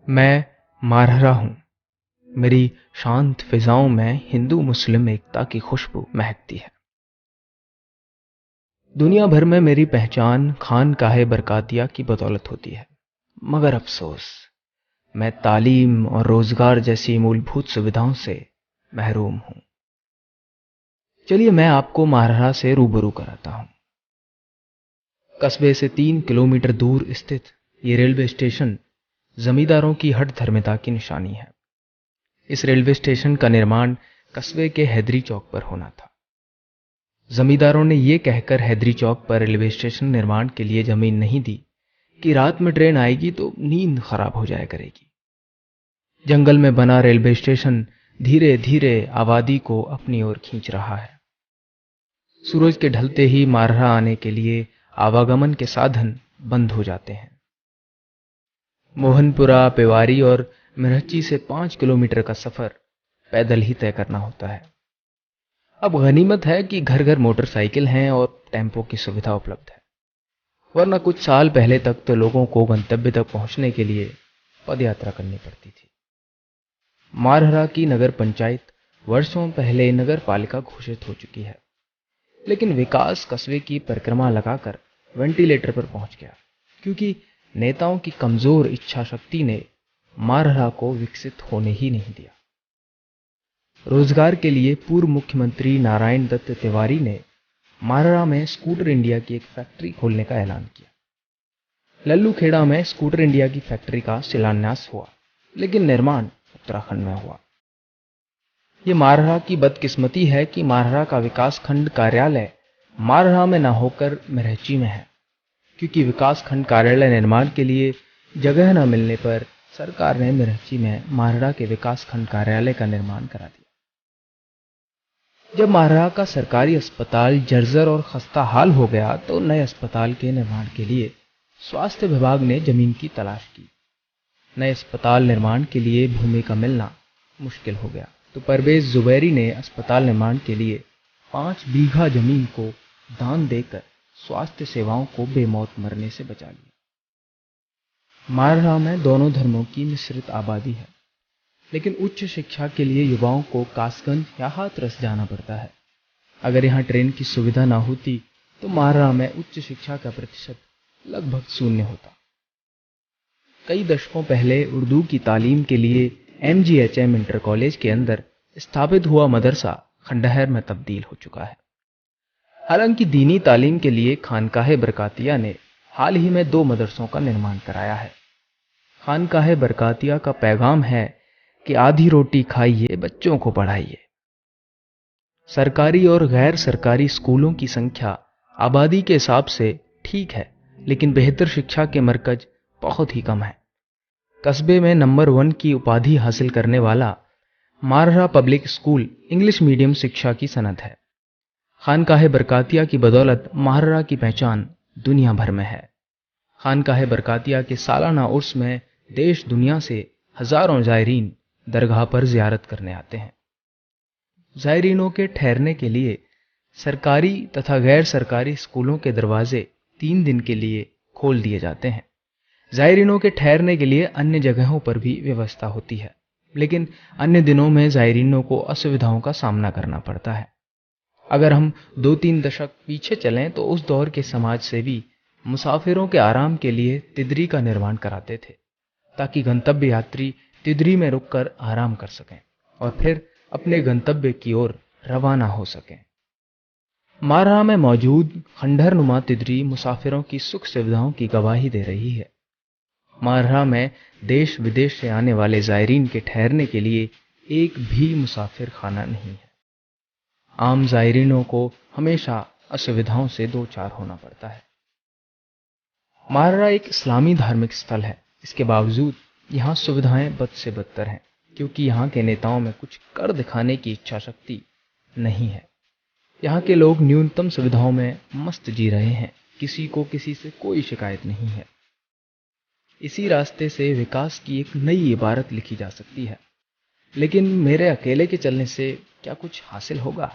मैं मारहरा हूँ। मेरी शांत फिजाओं में हिंदू मुस्लिम एकता की खुशबू महकती है। दुनिया भर में मेरी पहचान खानकाहे बरकातिया की बदौलत होती है, मगर अफसोस मैं तालीम और रोजगार जैसी मूलभूत सुविधाओं से महरूम हूँ। चलिए मैं आपको मारहरा से रूबरू कराता हूँ। कस्बे से 3 किलोमीटर दूर स्थित ये रेलवे स्टेशन जमींदारों की हठ धर्मिता की निशानी है। इस रेलवे स्टेशन का निर्माण कस्बे के हैदरी चौक पर होना था। जमींदारों ने यह कहकर हैदरी चौक पर रेलवे स्टेशन निर्माण के लिए जमीन नहीं दी कि रात में ट्रेन आएगी तो नींद खराब हो जाया करेगी। जंगल में बना रेलवे स्टेशन धीरे धीरे आबादी को अपनी ओर खींच रहा है। सूरज के ढलते ही मारहरा आने के लिए आवागमन के साधन बंद हो जाते हैं। मोहनपुरा, पेवारी और मिरहची से 5 किलोमीटर का सफर पैदल ही तय करना होता है। अब गनीमत है कि घर घर मोटरसाइकिल हैं और टेम्पो की सुविधा उपलब्ध है, वरना कुछ साल पहले तक तो लोगों को गंतव्य तक पहुंचने के लिए पदयात्रा करनी पड़ती थी। मारहरा की नगर पंचायत वर्षों पहले नगर पालिका घोषित हो चुकी है, लेकिन विकास कस्बे की परिक्रमा लगाकर वेंटिलेटर पर पहुंच गया, क्योंकि नेताओं की कमजोर इच्छा शक्ति ने मारहरा को विकसित होने ही नहीं दिया। रोजगार के लिए पूर्व मुख्यमंत्री नारायण दत्त तिवारी ने मारहरा में स्कूटर इंडिया की एक फैक्ट्री खोलने का ऐलान किया। लल्लूखेड़ा में स्कूटर इंडिया की फैक्ट्री का शिलान्यास हुआ, लेकिन निर्माण उत्तराखंड में हुआ। ये मारहरा की बदकिस्मती है कि मारहरा का विकास खंड कार्यालय मारहरा में न होकर मिरहची में है, क्योंकि विकास खंड कार्यालय निर्माण के लिए जगह न मिलने पर सरकार ने मिरहची में मारहरा के विकास खंड कार्यालय का निर्माण करा दिया। जब मारहरा का सरकारी अस्पताल जर्जर और खस्ता हाल हो गया तो नए अस्पताल के निर्माण के लिए स्वास्थ्य विभाग ने जमीन की तलाश की। नए अस्पताल निर्माण के लिए भूमि का मिलना मुश्किल हो गया, तो परवेज जुबैरी ने अस्पताल निर्माण के लिए 5 बीघा जमीन को दान देकर स्वास्थ्य सेवाओं को बेमौत मरने से बचा लिया। मारहरा में दोनों धर्मों की मिश्रित आबादी है, लेकिन उच्च शिक्षा के लिए युवाओं को कासगंज या हाथरस जाना पड़ता है। अगर यहाँ ट्रेन की सुविधा ना होती तो मारहरा में उच्च शिक्षा का प्रतिशत लगभग 0 होता। कई दशकों पहले उर्दू की तालीम के लिए MGHM इंटर कॉलेज के अंदर स्थापित हुआ मदरसा खंडहर में तब्दील हो चुका है। हालांकि दीनी तालीम के लिए खानकाहे बरकातिया ने हाल ही में 2 मदरसों का निर्माण कराया है। खानकाहे बरकातिया का पैगाम है कि आधी रोटी खाइए, बच्चों को पढ़ाइए। सरकारी और गैर सरकारी स्कूलों की संख्या आबादी के हिसाब से ठीक है, लेकिन बेहतर शिक्षा के मरकज बहुत ही कम है। कस्बे में नंबर 1 की उपाधि हासिल करने वाला Marehra public school English medium शिक्षा की सनद है। खानकाहे बरकातिया की बदौलत मारहरा की पहचान दुनिया भर में है। खानकाहे बरकातिया के सालाना उर्स में देश दुनिया से हजारों जायरीन दरगाह पर जियारत करने आते हैं। जायरीनों के ठहरने के लिए सरकारी तथा गैर सरकारी स्कूलों के दरवाजे 3 दिन के लिए खोल दिए जाते हैं। जायरीनों के ठहरने के लिए अन्य जगहों पर भी व्यवस्था होती है, लेकिन अन्य दिनों में जायरीनों को असुविधाओं का सामना करना पड़ता है। अगर हम 2-3 दशक पीछे चलें तो उस दौर के समाज सेवी मुसाफिरों के आराम के लिए तिदरी का निर्माण कराते थे, ताकि गंतव्य यात्री तिदरी में रुककर आराम कर सकें और फिर अपने गंतव्य की ओर रवाना हो सकें। मारहरा में मौजूद खंडहरनुमा तिदरी मुसाफिरों की सुख सुविधाओं की गवाही दे रही है। मारहरा में देश विदेश से आने वाले जायरीन के ठहरने के लिए एक भी मुसाफिर खाना नहीं है। आम जायरीनों को हमेशा असुविधाओं से दो चार होना पड़ता है। मारहरा एक इस्लामी धार्मिक स्थल है, इसके बावजूद यहाँ सुविधाएं बद से बदतर हैं, क्योंकि यहाँ के नेताओं में कुछ कर दिखाने की इच्छा शक्ति नहीं है। यहाँ के लोग न्यूनतम सुविधाओं में मस्त जी रहे हैं, किसी को किसी से कोई शिकायत नहीं है। इसी रास्ते से विकास की एक नई इबारत लिखी जा सकती है, लेकिन मेरे अकेले के चलने से क्या कुछ हासिल होगा?